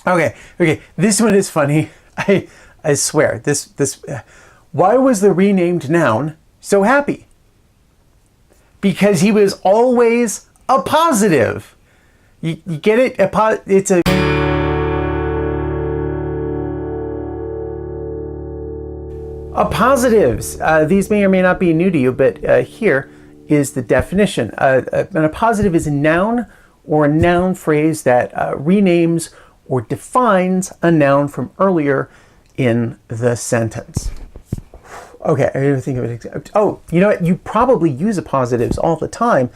Okay, this one is funny. I swear, why was the renamed noun so happy? Because he was always appositive. You get it? It's a... Appositives. These may or may not be new to you, but here is the definition. An appositive is a noun or a noun phrase that renames or defines a noun from earlier in the sentence. Okay, I didn't think of an example. Oh, you know what? You probably use appositives all the time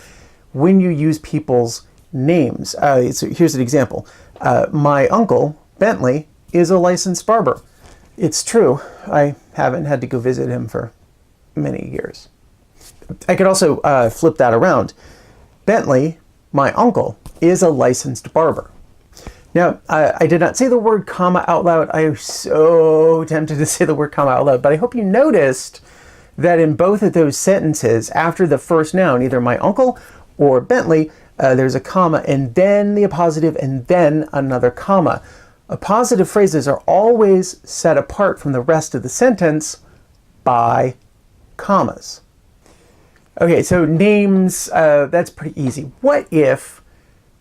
when you use people's names. So here's an example. My uncle, Bentley, is a licensed barber. It's true. I haven't had to go visit him for many years. I could also flip that around. Bentley, my uncle, is a licensed barber. Now, I did not say the word comma out loud. I am so tempted to say the word comma out loud, but I hope you noticed that in both of those sentences, after the first noun, either my uncle or Bentley, there's a comma and then the appositive and then another comma. Appositive phrases are always set apart from the rest of the sentence by commas. Okay, so names, that's pretty easy. What if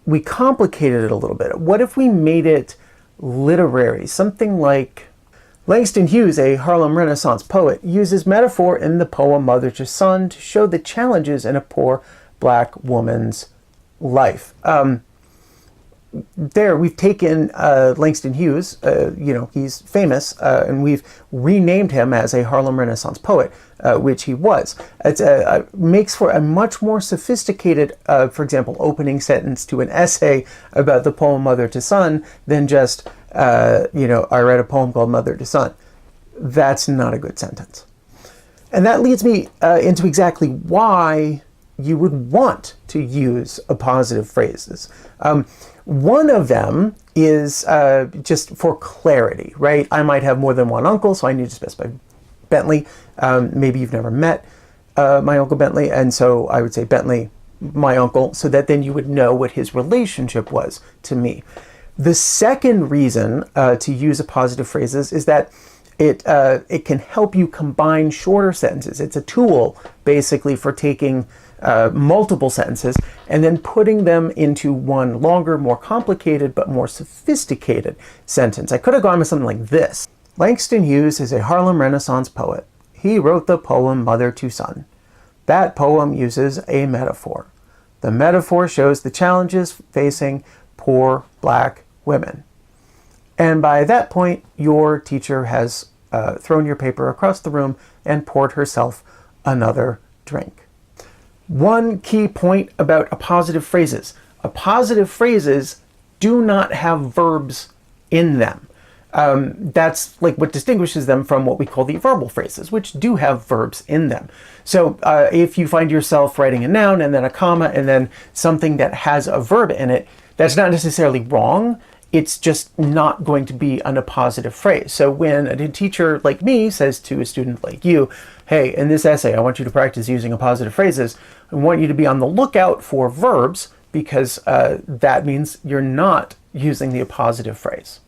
we complicated it a little bit? What if we made it literary? Something like Langston Hughes, a Harlem Renaissance poet, uses metaphor in the poem Mother to Son to show the challenges in a poor black woman's life. There, we've taken Langston Hughes, he's famous, and we've renamed him as a Harlem Renaissance poet, which he was. It makes for a much more sophisticated, for example, opening sentence to an essay about the poem Mother to Son than just, I read a poem called Mother to Son. That's not a good sentence. And that leads me into exactly why you would want to use appositive phrases. One of them is just for clarity, right? I might have more than one uncle, so I need to specify Bentley. Maybe you've never met my Uncle Bentley, and so I would say Bentley, my uncle, so that then you would know what his relationship was to me. The second reason to use appositive phrases is that it can help you combine shorter sentences. It's a tool, basically, for taking multiple sentences and then putting them into one longer, more complicated, but more sophisticated sentence. I could have gone with something like this. Langston Hughes is a Harlem Renaissance poet. He wrote the poem Mother to Son. That poem uses a metaphor. The metaphor shows the challenges facing poor black women. And by that point, your teacher has thrown your paper across the room and poured herself another drink. One key point about appositive phrases. Appositive phrases do not have verbs in them. That's like what distinguishes them from what we call the verbal phrases, which do have verbs in them. So if you find yourself writing a noun and then a comma and then something that has a verb in it, that's not necessarily wrong. It's just not going to be an appositive phrase. So when a teacher like me says to a student like you, hey, in this essay, I want you to practice using appositive phrases. I want you to be on the lookout for verbs because that means you're not using the appositive phrase.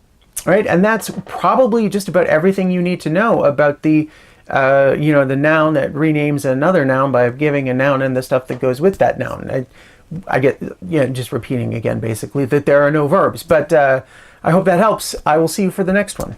All right, and that's probably just about everything you need to know about the noun that renames another noun by giving a noun and the stuff that goes with that noun. I get, just repeating again, basically, that there are no verbs. But I hope that helps. I will see you for the next one.